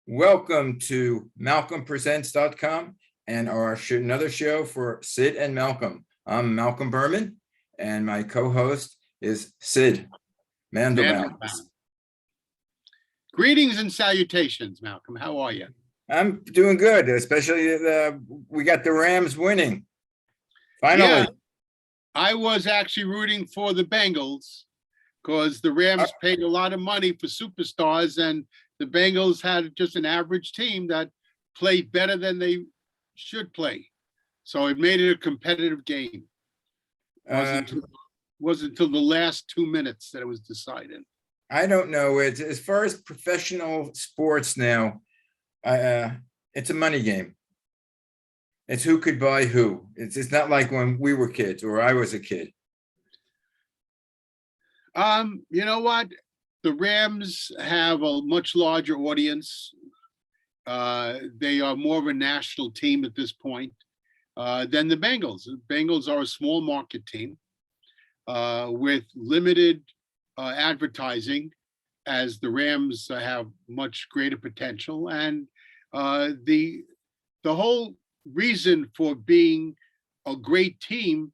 Welcome to MalcolmPresents.com and another show for Sid and Malcolm. I'm Malcolm Berman, and my co-host is Sid Mandelbaum. Greetings and salutations, Malcolm. How are you? I'm doing good, especially we got the Rams winning. Finally. Yeah, I was actually rooting for the Bengals because the Rams paid a lot of money for superstars, and the Bengals had just an average team that played better than they should play. So it made it a competitive game. Wasn't until the last 2 minutes that it was decided. I don't know. It's as far as professional sports now, it's a money game. It's who could buy who. It's not like when we were kids or I was a kid. You know what? The Rams have a much larger audience. They are more of a national team at this point than the Bengals. The Bengals are a small market team with limited advertising, as the Rams have much greater potential. And the whole reason for being a great team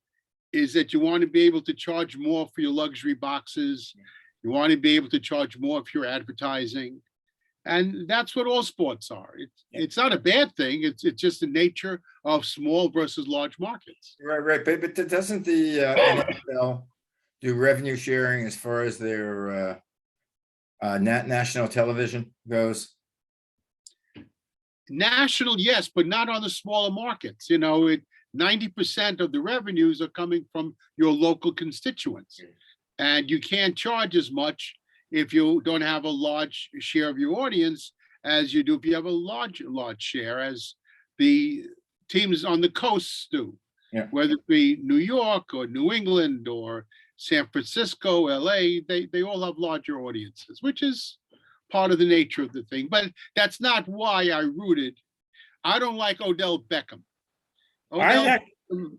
is that you want to be able to charge more for your luxury boxes. You want to be able to charge more for your advertising. And that's what all sports are. It's not a bad thing. It's just the nature of small versus large markets. Right. But doesn't the NFL do revenue sharing as far as their national television goes? National, yes, but not on the smaller markets. 90% of the revenues are coming from your local constituents. And you can't charge as much if you don't have a large share of your audience as you do if you have a large share, as the teams on the coasts do. Yeah. Whether it be New York or New England or San Francisco, LA, they all have larger audiences, which is part of the nature of the thing. But that's not why I rooted. I don't like Odell Beckham. Odell Beckham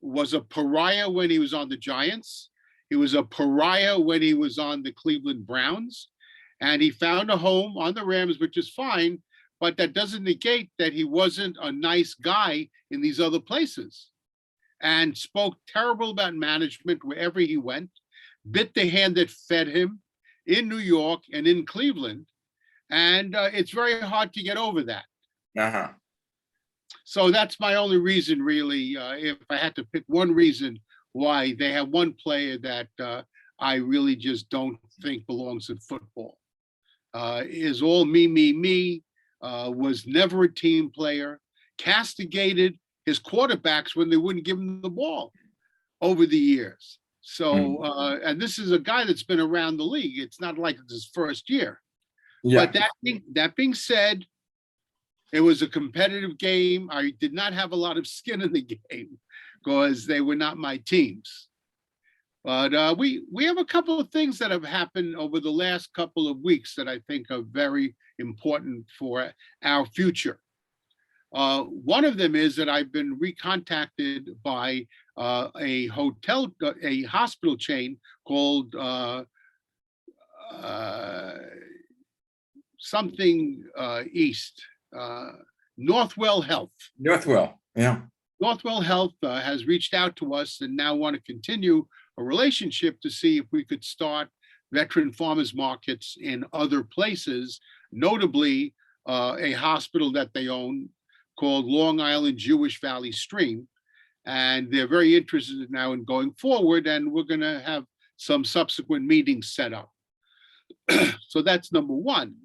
was a pariah when he was on the Giants. He was a pariah when he was on the Cleveland Browns. And he found a home on the Rams, which is fine, but that doesn't negate that he wasn't a nice guy in these other places, and spoke terrible about management wherever he went, bit the hand that fed him in New York and in Cleveland. And it's very hard to get over that. Uh-huh. So that's my only reason, really. If I had to pick one reason why they have one player that I really just don't think belongs in football. Is all me, was never a team player, castigated his quarterbacks when they wouldn't give him the ball over the years. So, and this is a guy that's been around the league. It's not like it's his first year. Yeah. But that being said, it was a competitive game. I did not have a lot of skin in the game because they were not my teams. But we have a couple of things that have happened over the last couple of weeks that I think are very important for our future. One of them is that I've been recontacted by a hospital chain called something East, Northwell Health. Northwell, yeah. Northwell Health has reached out to us and now want to continue a relationship to see if we could start veteran farmers markets in other places, notably a hospital that they own called Long Island Jewish Valley Stream. And they're very interested now in going forward, and we're going to have some subsequent meetings set up. So that's number one.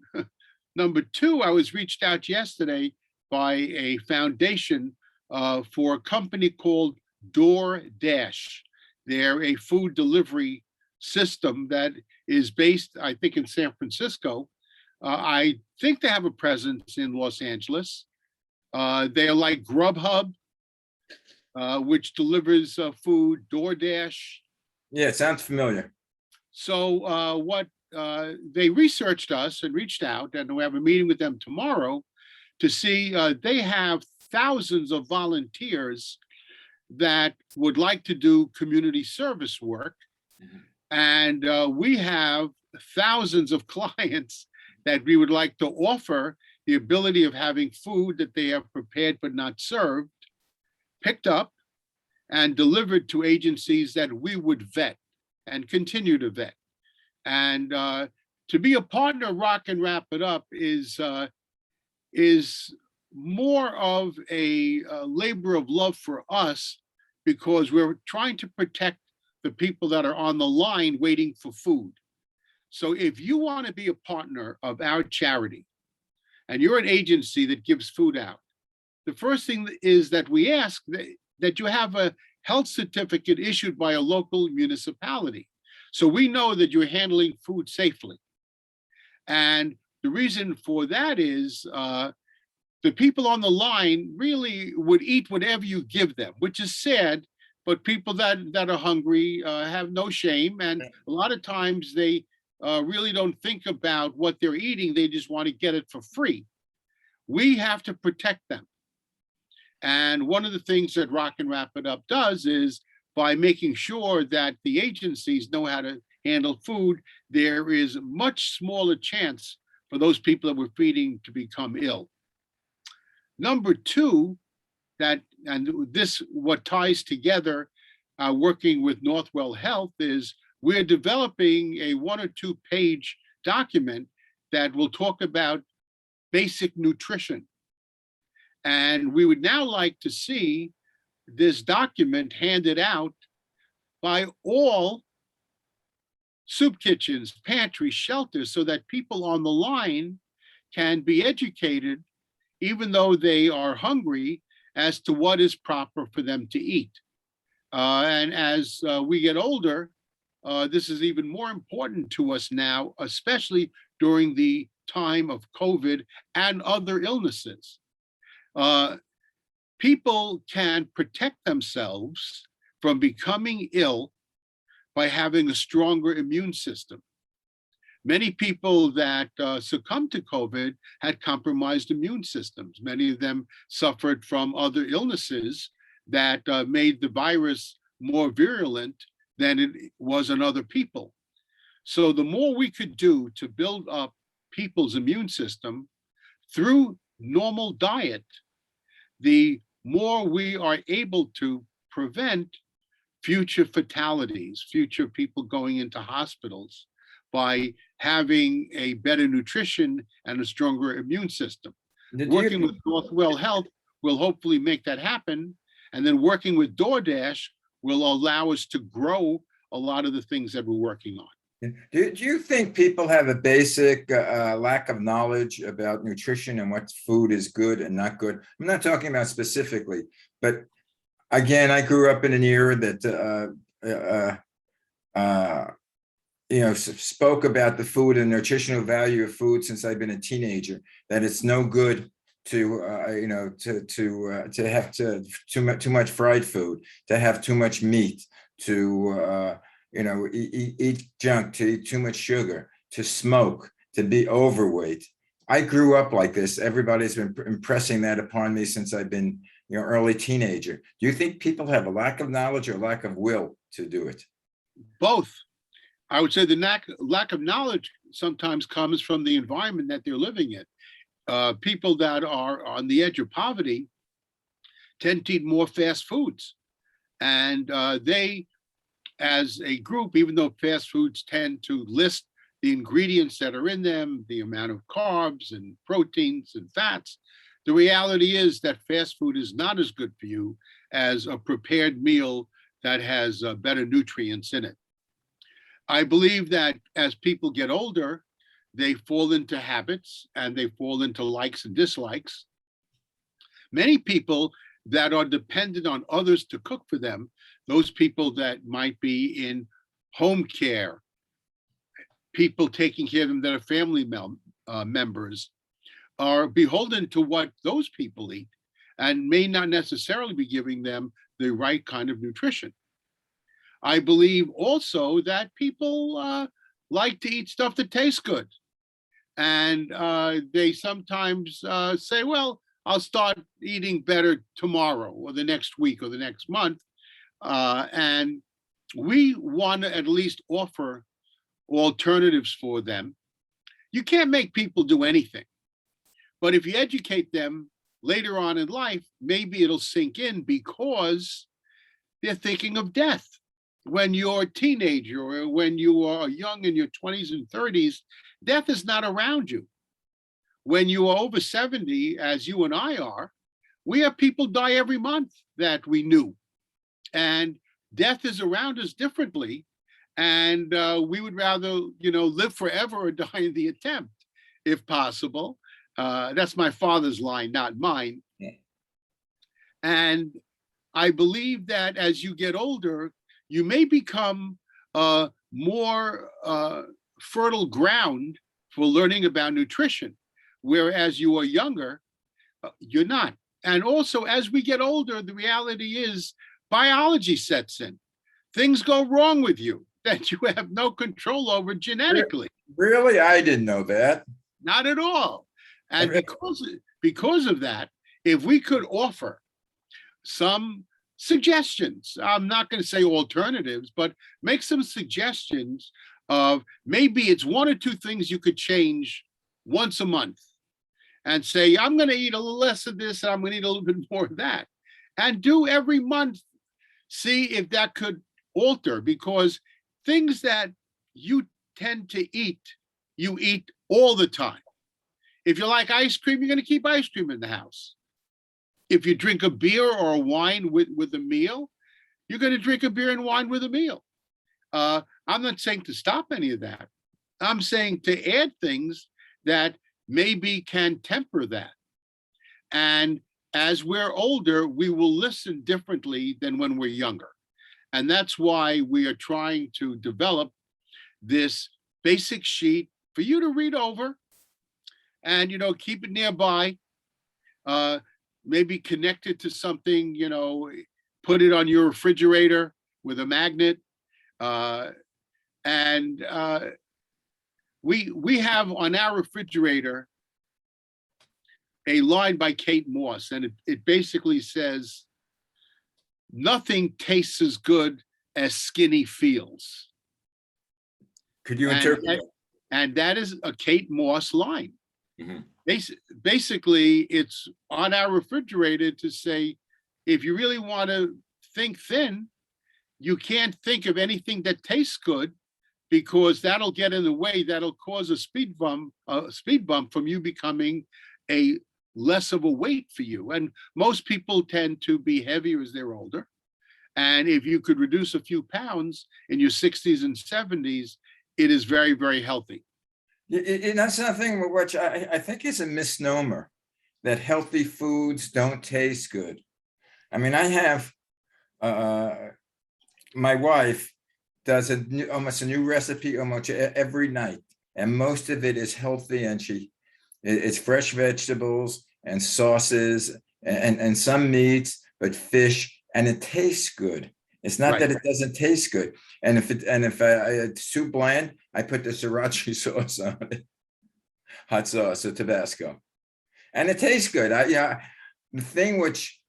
Number two, I was reached out yesterday by a foundation for a company called DoorDash. They're a food delivery system that is based, I think, in San Francisco. I think they have a presence in Los Angeles. They're like Grubhub, which delivers food, DoorDash. Yeah, it sounds familiar. So what they researched us and reached out, and we have a meeting with them tomorrow to see they have thousands of volunteers that would like to do community service work. And we have thousands of clients that we would like to offer the ability of having food that they have prepared but not served, picked up and delivered to agencies that we would vet and continue to vet. And to be a partner of Rock and Wrap It Up is more of a labor of love for us, because we're trying to protect the people that are on the line waiting for food. So if you want to be a partner of our charity and you're an agency that gives food out, the first thing is that we ask that you have a health certificate issued by a local municipality, so we know that you're handling food safely. And the reason for that is the people on the line really would eat whatever you give them, which is sad, but people that are hungry have no shame. And a lot of times they really don't think about what they're eating. They just want to get it for free. We have to protect them. And one of the things that Rock and Wrap It Up does is, by making sure that the agencies know how to handle food, there is a much smaller chance for those people that we're feeding to become ill. Number two, what ties together working with Northwell Health is we're developing a 1 or 2 page document that will talk about basic nutrition. And we would now like to see this document handed out by all soup kitchens, pantries, shelters, so that people on the line can be educated, even though they are hungry, as to what is proper for them to eat. And as we get older, this is even more important to us now, especially during the time of COVID and other illnesses. People can protect themselves from becoming ill by having a stronger immune system. Many people that succumbed to COVID had compromised immune systems. Many of them suffered from other illnesses that made the virus more virulent than it was in other people. So the more we could do to build up people's immune system through normal diet, the more we are able to prevent future fatalities, future people going into hospitals, by having a better nutrition and a stronger immune system. Working with Northwell Health will hopefully make that happen. And then working with DoorDash will allow us to grow a lot of the things that we're working on. Do you think people have a basic lack of knowledge about nutrition and what food is good and not good? I'm not talking about specifically, but again, I grew up in an era that spoke about the food and nutritional value of food since I've been a teenager. That it's no good to have too much fried food, to have too much meat, to eat junk, to eat too much sugar, to smoke, to be overweight. I grew up like this. Everybody's been impressing that upon me since I've been early teenager. Do you think people have a lack of knowledge or lack of will to do it? Both. I would say the lack of knowledge sometimes comes from the environment that they're living in. People that are on the edge of poverty tend to eat more fast foods. And they, as a group, even though fast foods tend to list the ingredients that are in them, the amount of carbs and proteins and fats, the reality is that fast food is not as good for you as a prepared meal that has better nutrients in it. I believe that as people get older, they fall into habits and they fall into likes and dislikes. Many people that are dependent on others to cook for them, those people that might be in home care, people taking care of them that are family members, are beholden to what those people eat and may not necessarily be giving them the right kind of nutrition. I believe also that people like to eat stuff that tastes good. And they sometimes say, well, I'll start eating better tomorrow or the next week or the next month. And we want to at least offer alternatives for them. You can't make people do anything. But if you educate them later on in life, maybe it'll sink in because they're thinking of death. When you're a teenager or when you are young in your 20s and 30s, death is not around you. When you are over 70, as you and I are, we have people die every month that we knew. And death is around us differently. And we would rather, live forever or die in the attempt, if possible. That's my father's line, not mine. Yeah. And I believe that as you get older, you may become more fertile ground for learning about nutrition, whereas you are younger, you're not. And also, as we get older, the reality is biology sets in. Things go wrong with you that you have no control over genetically. Really? I didn't know that. Not at all. And because of that, if we could offer some suggestions, I'm not going to say alternatives, but make some suggestions of maybe it's one or two things you could change once a month and say, I'm going to eat a little less of this and I'm going to eat a little bit more of that. And do every month, see if that could alter, because things that you tend to eat, you eat all the time. If you like ice cream, you're going to keep ice cream in the house. If you drink a beer or a wine with a meal, you're going to drink a beer and wine with a meal. I'm not saying to stop any of that. I'm saying to add things that maybe can temper that. And as we're older, we will listen differently than when we're younger. And that's why we are trying to develop this basic sheet for you to read over and, keep it nearby. Maybe connect it to something, put it on your refrigerator with a magnet. We have on our refrigerator a line by Kate Moss, and it basically says, nothing tastes as good as skinny feels. Could you interpret that? And that is a Kate Moss line. Mhm. Basically, it's on our refrigerator to say, if you really want to think thin, you can't think of anything that tastes good, because that'll get in the way. That'll cause a speed bump from you becoming a less of a weight for you. And most people tend to be heavier as they're older. And if you could reduce a few pounds in your 60s and 70s, it is very, very healthy. That's something which I think is a misnomer, that healthy foods don't taste good. I mean, I have my wife does almost a new recipe almost every night, and most of it is healthy, and it's fresh vegetables and sauces and some meats, but fish, and it tastes good. It's not that it doesn't taste good. And if it's too bland, I put the sriracha sauce on it, hot sauce or Tabasco, and it tastes good. The thing which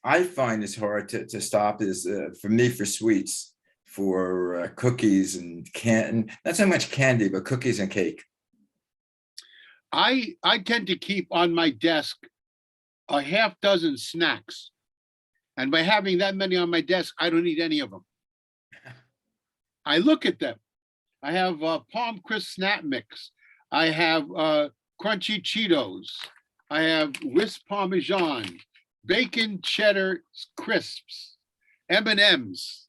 I find is hard to stop is for me, for sweets, for cookies and not so much candy, but cookies and cake. I tend to keep on my desk a half dozen snacks. And by having that many on my desk, I don't eat any of them. I look at them. I have Palm Crisp Snap Mix. I have Crunchy Cheetos. I have Wisp Parmesan, Bacon Cheddar Crisps, M&Ms,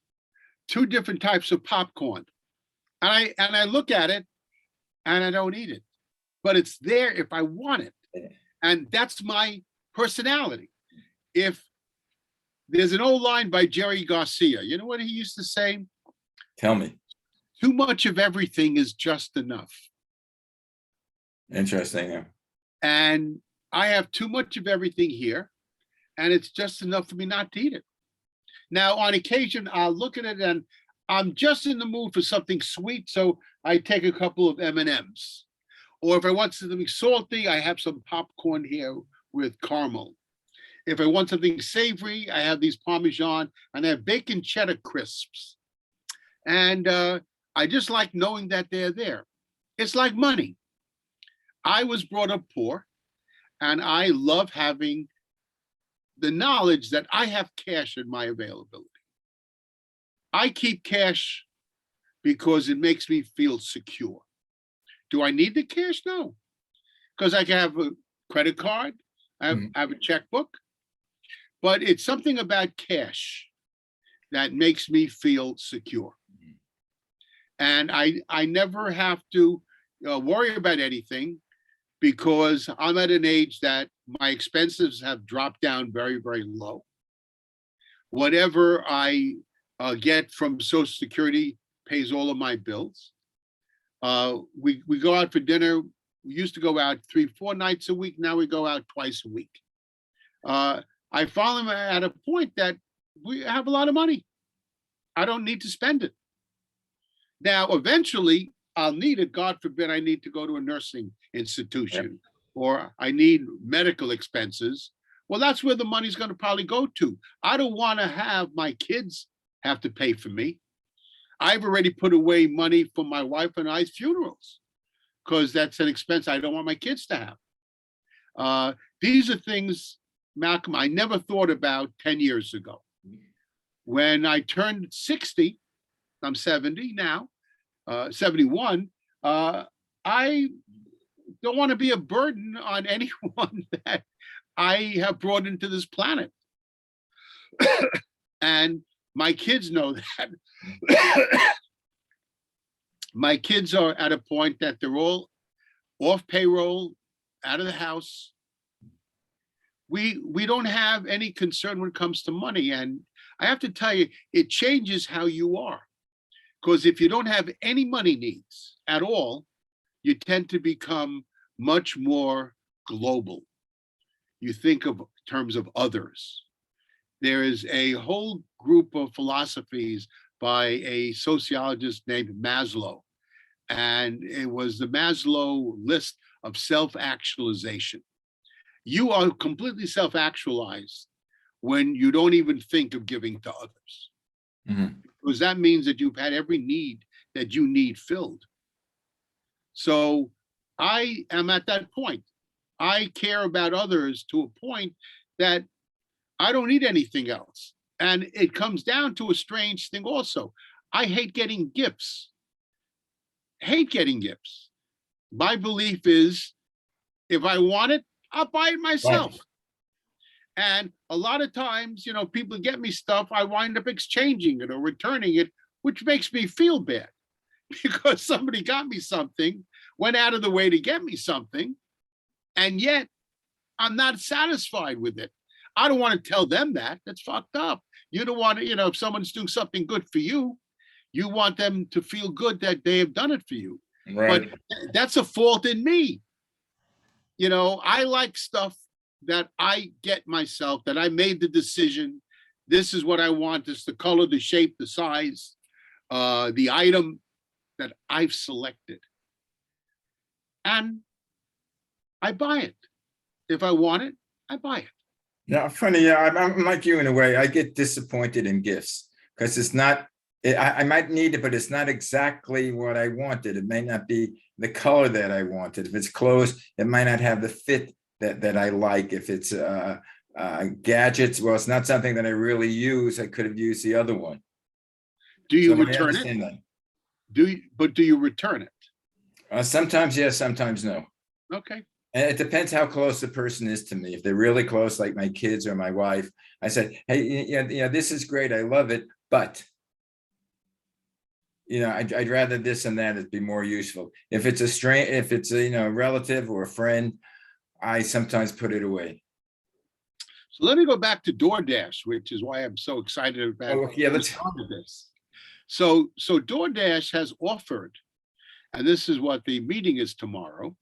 2 different types of popcorn. And I look at it and I don't eat it. But it's there if I want it. And that's my personality. If there's an old line by Jerry Garcia, you know what he used to say? Tell me. Too much of everything is just enough. Interesting. Yeah. And I have too much of everything here, and it's just enough for me not to eat it. Now, on occasion, I'll look at it and I'm just in the mood for something sweet, so I take a couple of M&Ms. Or if I want something salty, I have some popcorn here with caramel. If I want something savory, I have these Parmesan, and I have bacon cheddar crisps. And I just like knowing that they're there. It's like money. I was brought up poor, and I love having the knowledge that I have cash in my availability. I keep cash because it makes me feel secure. Do I need the cash? No, because I can have a credit card, I have a checkbook, but it's something about cash that makes me feel secure. And I never have to worry about anything because I'm at an age that my expenses have dropped down very, very low. Whatever I get from Social Security pays all of my bills. We go out for dinner. We used to go out 3, 4 nights a week. Now we go out twice a week. I finally am at a point that we have a lot of money. I don't need to spend it. Now, eventually, I'll need it. God forbid I need to go to a nursing institution or I need medical expenses. Well, that's where the money's going to probably go to. I don't want to have my kids have to pay for me. I've already put away money for my wife and I's funerals because that's an expense I don't want my kids to have. These are things, Malcolm, I never thought about 10 years ago. When I turned 60, I'm 70 now, 71, I don't want to be a burden on anyone that I have brought into this planet. And my kids know that. My kids are at a point that they're all off payroll, out of the house. We don't have any concern when it comes to money. And I have to tell you, it changes how you are. Because if you don't have any money needs at all, you tend to become much more global. You think of terms of others. There is a whole group of philosophies by a sociologist named Maslow. And it was the Maslow list of self-actualization. You are completely self-actualized when you don't even think of giving to others. Because that means that you've had every need that you need filled. So I am at that point. I care about others to a point that I don't need anything else. And it comes down to a strange thing also. I hate getting gifts. Hate getting gifts. My belief is if I want it, I'll buy it myself. Right. And a lot of times, people get me stuff, I wind up exchanging it or returning it, which makes me feel bad because somebody got me something, went out of the way to get me something, and yet I'm not satisfied with it. I don't want to tell them that. That's fucked up. You don't want to, if someone's doing something good for you, you want them to feel good that they have done it for you. Right. But that's a fault in me. I like stuff that I get myself, that I made the decision. This is what I want. This is the color, the shape, the size, the item that I've selected. And I buy it. If I want it, I buy it. Yeah, funny. Yeah, I'm like you in a way. I get disappointed in gifts because it's not, I might need it, but it's not exactly what I wanted. It may not be the color that I wanted. If it's clothes, it might not have the fit that I like. If it's gadgets, well, it's not something that I really use. I could have used the other one. Do you return it? Do you return it? Sometimes yes, sometimes no. Okay. And it depends how close the person is to me. If they're really close, like my kids or my wife, I said, hey, this is great. I love it, but I'd rather this and that. It'd be more useful. If it's a relative or a friend, I sometimes put it away. So let me go back to DoorDash, which is why I'm so excited about this. So DoorDash has offered, and this is what the meeting is tomorrow,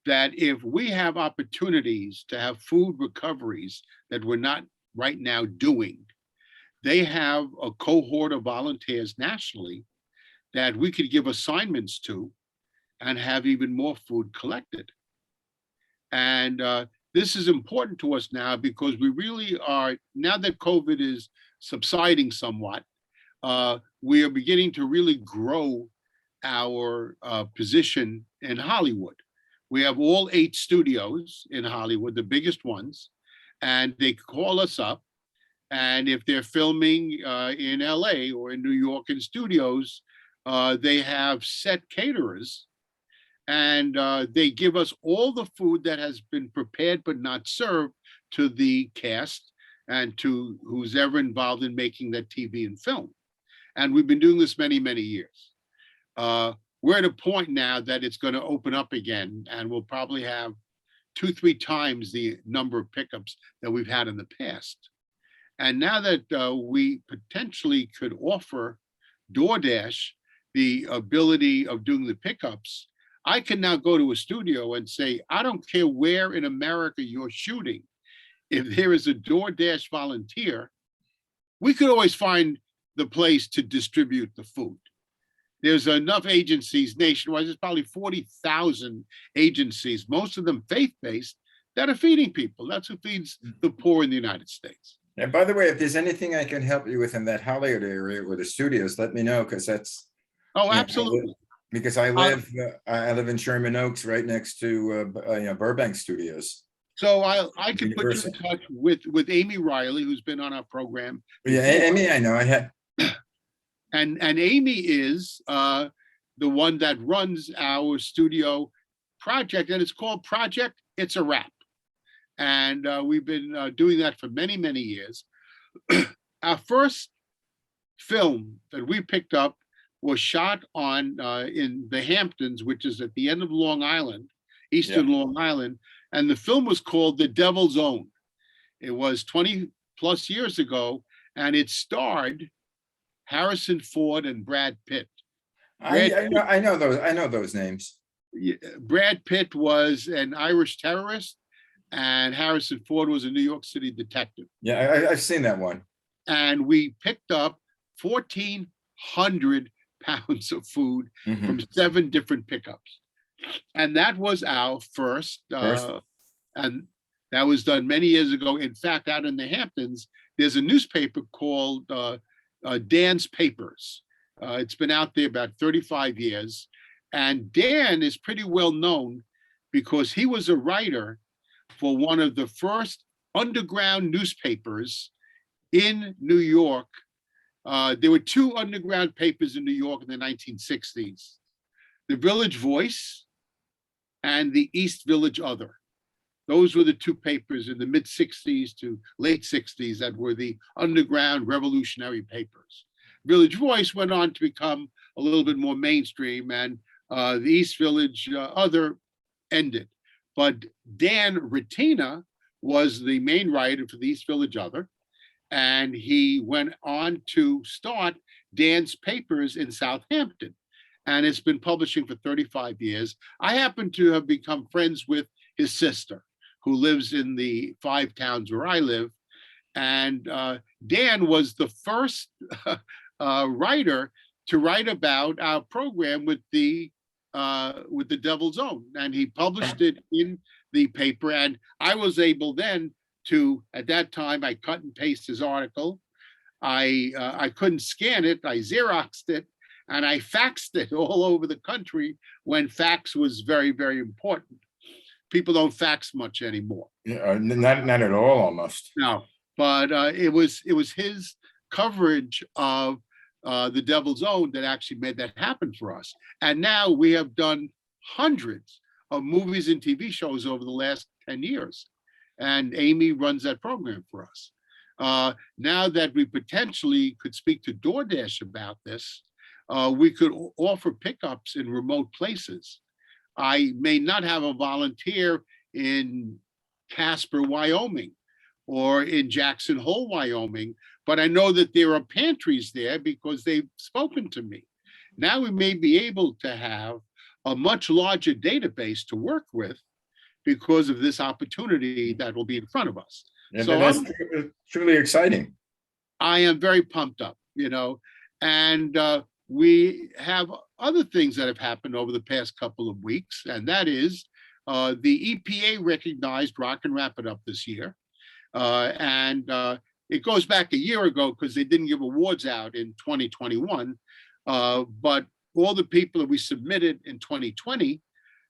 that if we have opportunities to have food recoveries that we're not right now doing, they have a cohort of volunteers nationally that we could give assignments to and have even more food collected. And this is important to us now because we really are, now that COVID is subsiding somewhat, we are beginning to really grow our position in Hollywood. We have all 8 studios in Hollywood, the biggest ones, and they call us up. And if they're filming in LA or in New York in studios, they have set caterers, and they give us all the food that has been prepared but not served to the cast and to who's ever involved in making that TV and film. And we've been doing this many, many years. We're at a point now that it's going to open up again, and we'll probably have 2-3 times the number of pickups that we've had in the past. And now that we potentially could offer DoorDash the ability of doing the pickups, I can now go to a studio and say, I don't care where in America you're shooting. If there is a DoorDash volunteer, we could always find the place to distribute the food. There's enough agencies nationwide. There's probably 40,000 agencies, most of them faith-based, that are feeding people. That's who feeds the poor in the United States. And by the way, if there's anything I can help you with in that Hollywood area with the studios, let me know, because that's. Oh, you know, absolutely. because I live in Sherman Oaks, right next to Burbank Studios. So I can put you in Universal. touch with Amy Riley, who's been on our program. Yeah, before. Amy, I know. I had. And Amy is the one that runs our studio project, and it's called Project It's a Wrap. And we've been doing that for many, many years. Our first film that we picked up was shot on in the Hamptons, which is at the end of Long Island, Eastern Long Island. And the film was called The Devil's Own. It was 20 plus years ago, and it starred Harrison Ford and Brad Pitt. I know those names. Brad Pitt was an Irish terrorist, and Harrison Ford was a New York City detective. Yeah, I've seen that one. And we picked up 1,400 pounds of food from 7 different pickups. And that was our first. And that was done many years ago. In fact, out in the Hamptons, there's a newspaper called Dan's Papers. It's been out there about 35 years. And Dan is pretty well known because he was a writer for one of the first underground newspapers in New York. There were 2 underground papers in New York in the 1960s, the Village Voice and the East Village Other. Those were the 2 papers in the mid 60s to late 60s that were the underground revolutionary papers. Village Voice went on to become a little bit more mainstream, and the East Village Other ended. But Dan Retina was the main writer for the East Village Other, and he went on to start Dan's Papers in Southampton, and it's been publishing for 35 years. I happen to have become friends with his sister, who lives in the 5 towns where I live, and Dan was the first writer to write about our program with the Devil's Own, and he published it in the paper. And I was able then to, at that time, I cut and paste his article. I couldn't scan it. I Xeroxed it, and I faxed it all over the country when fax was very, very important. People don't fax much anymore. Yeah, not at all, almost. No, but it was his coverage of the Devil's Own that actually made that happen for us. And now we have done hundreds of movies and TV shows over the last 10 years. And Amy runs that program for us. Now that we potentially could speak to DoorDash about this, we could offer pickups in remote places. I may not have a volunteer in Casper, Wyoming, or in Jackson Hole, Wyoming, but I know that there are pantries there because they've spoken to me. Now we may be able to have a much larger database to work with because of this opportunity that will be in front of us. Yeah, So that's truly exciting. I am very pumped up, and we have other things that have happened over the past couple of weeks, and that is the EPA recognized Rock and Wrap It Up this year. And it goes back a year ago because they didn't give awards out in 2021. But all the people that we submitted in 2020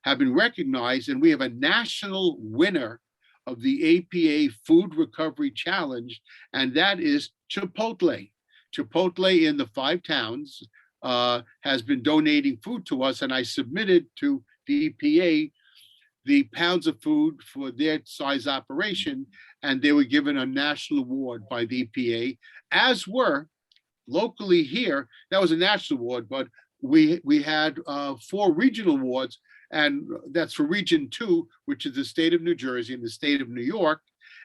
have been recognized, and we have a national winner of the APA Food Recovery Challenge, and that is Chipotle. Chipotle in the 5 towns has been donating food to us, and I submitted to the EPA the pounds of food for their size operation, and they were given a national award by the EPA, as were locally here. That was a national award, but we had 4 regional awards, and that's for Region 2, which is the state of New Jersey and the state of New York,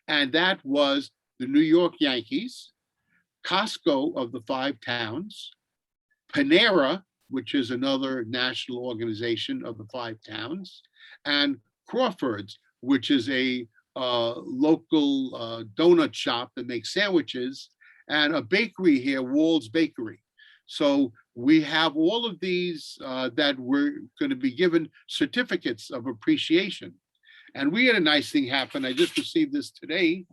and that was the New York Yankees, Costco of the 5 towns, Panera, which is another national organization of the 5 towns, and Crawford's, which is a local donut shop that makes sandwiches, and a bakery here, Wall's Bakery. So we have all of these that we're going to be given certificates of appreciation. And we had a nice thing happen. I just received this today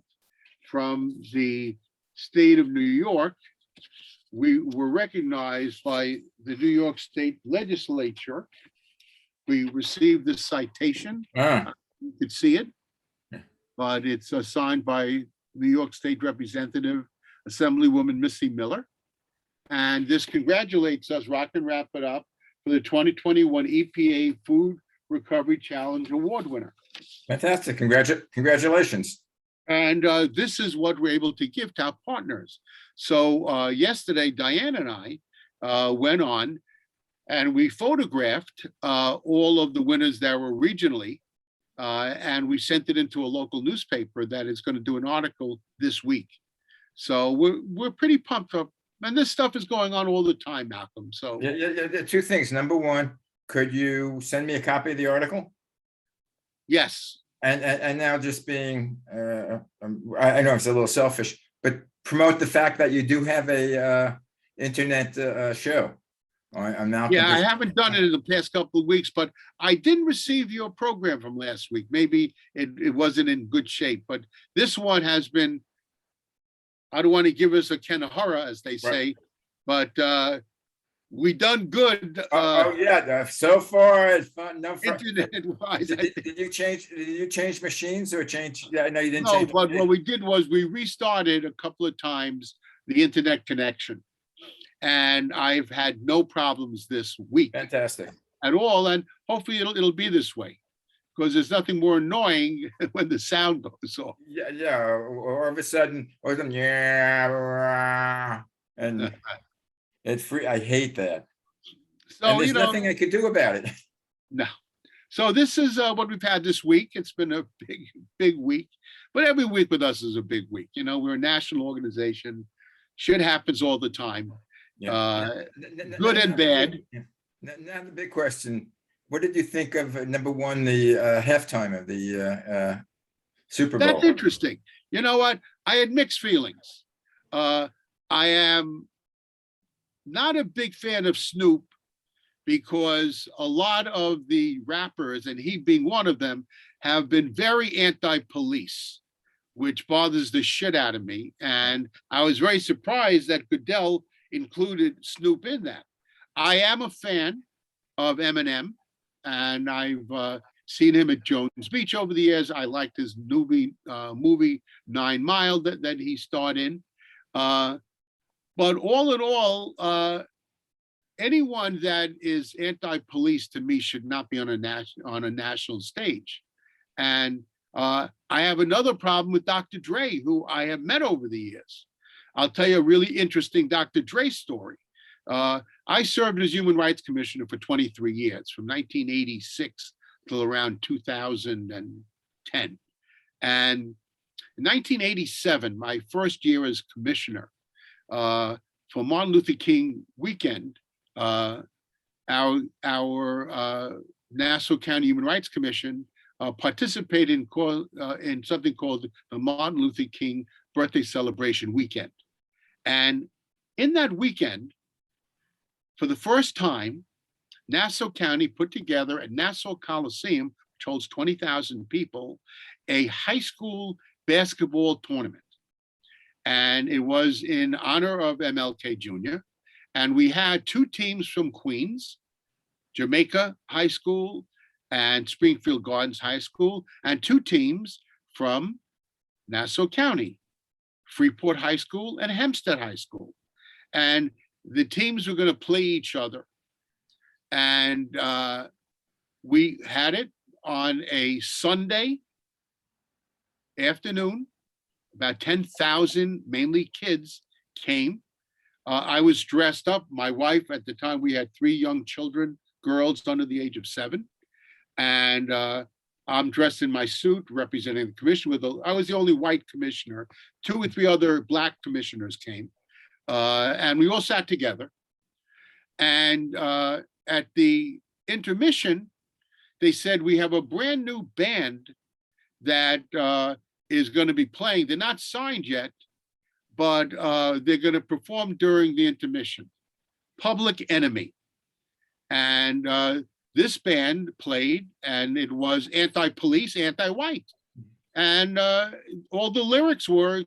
from the state of New York. We were recognized by the New York State Legislature. We received this citation. You could see it, but it's signed by New York State Representative Assemblywoman Missy Miller. And this congratulates us, Rock and Wrap It Up, for the 2021 EPA Food Recovery Challenge Award winner. Fantastic. Congratulations. And this is what we're able to give to our partners. So yesterday, Diane and I went on and we photographed all of the winners that were regionally, and we sent it into a local newspaper that is going to do an article this week. So we're pretty pumped up. And this stuff is going on all the time, Malcolm. So Yeah. 2 things. Number one, could you send me a copy of the article? yes, And now just being, I know it's a little selfish, but promote the fact that you do have a internet show. I'm now. yeah, I haven't done it in the past couple of weeks, but I didn't receive your program from last week. Maybe it wasn't in good shape, but this one has been, I don't want to give us a Kanahara, as they say, but we done good. Yeah, so far it's fun. No, Internet-wise. did you change machines or change? Yeah, no, you didn't No, change. but what we did was we restarted a couple of times the internet connection. And I've had no problems this week Fantastic. at all. And hopefully it'll be this way, because there's nothing more annoying when the sound goes off. Yeah, or all of a sudden, or them, yeah, and it's free. I hate that. So, And there's nothing I could do about it. no. So this is what we've had this week. It's been a big week, but every week with us is a big week. We're a national organization. Shit happens all the time. Good and bad. Now the big question: what did you think of number one, the halftime of the Super Bowl? That's interesting. You know what? I had mixed feelings. I am not a big fan of Snoop because a lot of the rappers, and he being one of them, have been very anti-police, which bothers the shit out of me. And I was very surprised that Goodell included Snoop in that. I am a fan of Eminem, and I've seen him at Jones Beach over the years. I liked his movie 9 Mile that he starred in. But all in all, anyone that is anti-police to me should not be on a national stage. And I have another problem with Dr. Dre, who I have met over the years. I'll tell you a really interesting Dr. Dre story. I served as Human Rights Commissioner for 23 years, from 1986 till around 2010. And in 1987, my first year as commissioner, for Martin Luther King weekend, our Nassau County Human Rights Commission participated in something called the Martin Luther King Birthday Celebration Weekend. And in that weekend, for the first time, Nassau County put together at Nassau Coliseum, which holds 20,000 people, a high school basketball tournament. And it was in honor of MLK Jr. And we had 2 teams from Queens, Jamaica High School, and Springfield Gardens High School, and 2 teams from Nassau County, Freeport High School and Hempstead High School. And the teams were going to play each other. And we had it on a Sunday afternoon. About 10,000, mainly kids, came. I was dressed up. My wife, at the time, we had 3 young children, girls under the age of 7. And I'm dressed in my suit representing the commission. I was the only white commissioner. 2 or 3 other Black commissioners came. And we all sat together. And at the intermission, they said, we have a brand new band that is going to be playing. They're not signed yet, but they're going to perform during the intermission. Public Enemy. And this band played, and it was anti-police, anti-white. And all the lyrics were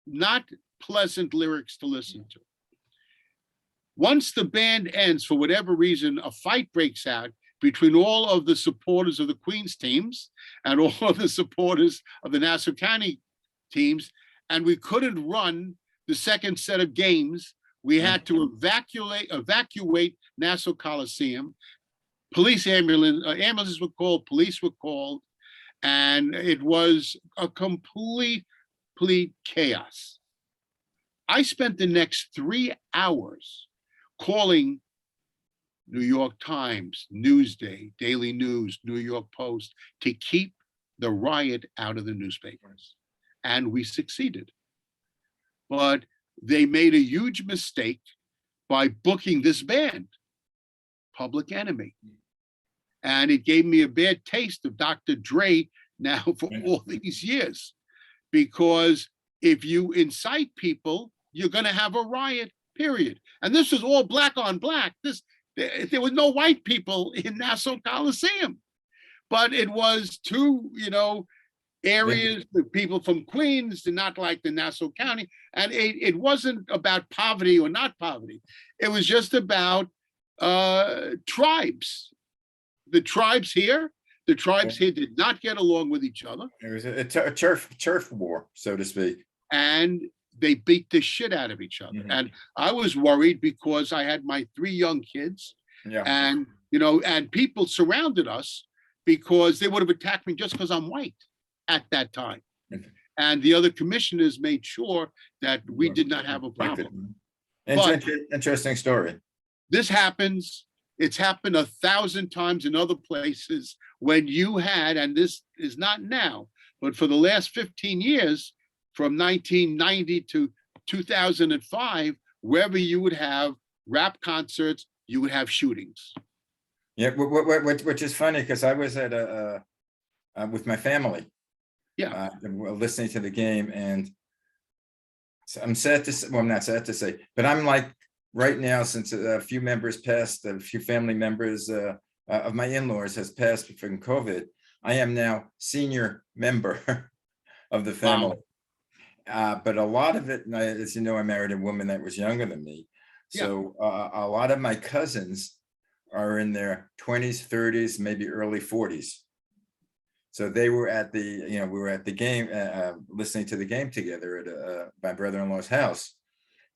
not pleasant lyrics to listen to. Once the band ends, for whatever reason, a fight breaks out between all of the supporters of the Queens teams and all of the supporters of the Nassau County teams, and we couldn't run the second set of games. We had to evacuate Nassau Coliseum. Police ambulances were called, police were called, and it was a complete chaos. I spent the next 3 hours calling New York Times, Newsday, Daily News, New York Post to keep the riot out of the newspapers. And we succeeded. But they made a huge mistake by booking this band, Public Enemy. And it gave me a bad taste of Dr. Dre now for all these years. Because if you incite people, you're going to have a riot, period. And this was all Black on Black. There was no white people in Nassau Coliseum. But it was 2, areas, the people from Queens did not like the Nassau County. And it wasn't about poverty or not poverty. It was just about tribes. The tribes here did not get along with each other. It was a turf war, so to speak. And they beat the shit out of each other. And I was worried because I had my 3 young kids. And, and people surrounded us because they would have attacked me just because I'm white at that time. And the other commissioners made sure that we did not have a problem. Interesting story. This happens. It's happened 1,000 times in other places when you had, and this is not now, but for the last 15 years, from 1990 to 2005, wherever you would have rap concerts, you would have shootings. Yeah, which is funny because I was at with my family. Yeah, listening to the game, and so I'm sad to say, well, I'm not sad to say, but I'm like right now, since a few members passed, a few family members of my in-laws has passed from COVID, I am now senior member of the family. Wow. But a lot of it, as you know, I married a woman that was younger than me. So a lot of my cousins are in their 20s, 30s, maybe early 40s. So they were at the, we were at the game, listening to the game together at my brother-in-law's house.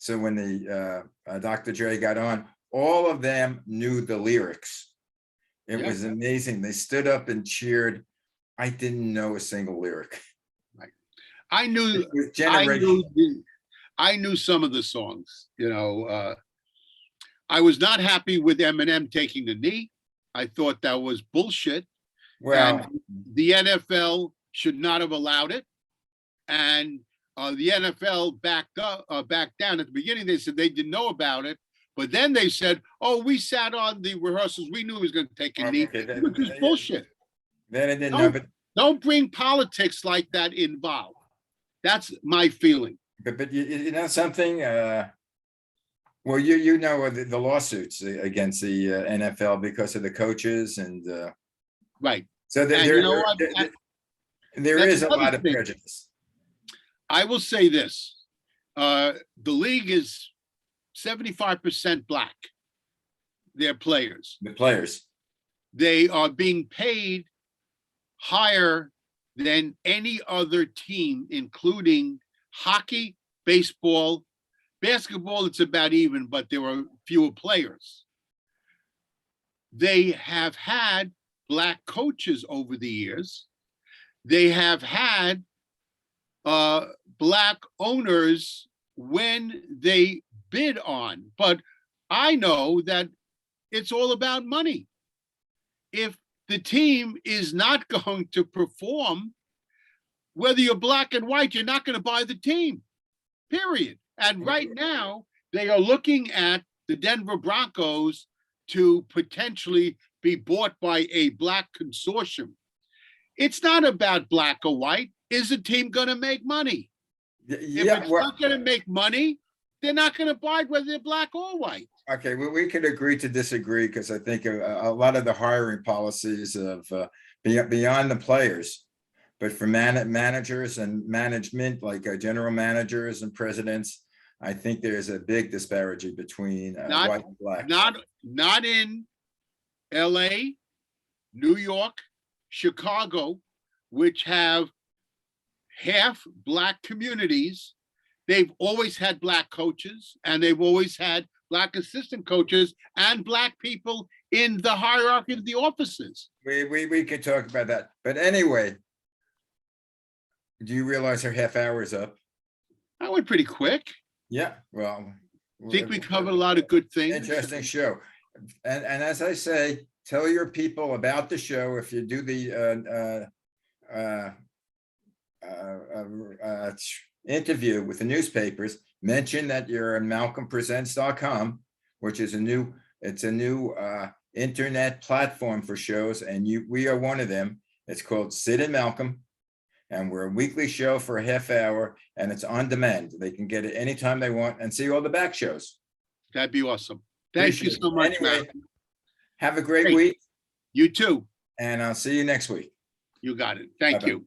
So when the Dr. Dre got on, all of them knew the lyrics. It was amazing. They stood up and cheered. I didn't know a single lyric. Right. I knew some of the songs. I was not happy with Eminem taking the knee. I thought that was bullshit. Well, and the NFL should not have allowed it. And the NFL backed down. At the beginning, they said they didn't know about it. But then they said, oh, we sat on the rehearsals. We knew he was going to take a knee. Which is bullshit. Then I didn't know, but don't bring politics like that involved. That's my feeling. But you know something? Well, you know the lawsuits against the NFL because of the coaches and right. So there is a lot of prejudice. I will say this: the league is 75% Black. Their players. The players. They are being paid higher than any other team, including hockey, baseball, basketball. It's about even, but there are fewer players. They have had Black coaches over the years. They have had Black owners when they bid on, but I know that it's all about money. If the team is not going to perform, whether you're Black and white, you're not going to buy the team, period. And right now, they are looking at the Denver Broncos to potentially be bought by a Black consortium. It's not about Black or white. Is the team going to make money? If Yeah, it's well, not going to make money, they're not going to buy it whether they're Black or white. okay, we could agree to disagree because I think a lot of the hiring policies of beyond the players, but for managers and management, like general managers and presidents, I think there's a big disparity between Not- white and Black. Not in LA, New York, Chicago, which have half Black communities. They've always had Black coaches, and they've always had Black assistant coaches and Black people in the hierarchy of the offices. We could talk about that, but anyway, do you realize our half hour is up? That went pretty quick. Yeah, well. I think we covered a lot of good things. Interesting show. And as I say, tell your people about the show. If you do the interview with the newspapers, mention that you're on malcolmpresents.com, which is a new internet platform for shows, and we are one of them. It's called Sid and Malcolm, and we're a weekly show for a half hour, and it's on demand. They can get it anytime they want and see all the back shows. That'd be awesome. Thank you so much, Anyway, Malcolm. have a great Great. week, You too. and I'll see you next week. You got it. Thank Bye-bye. you.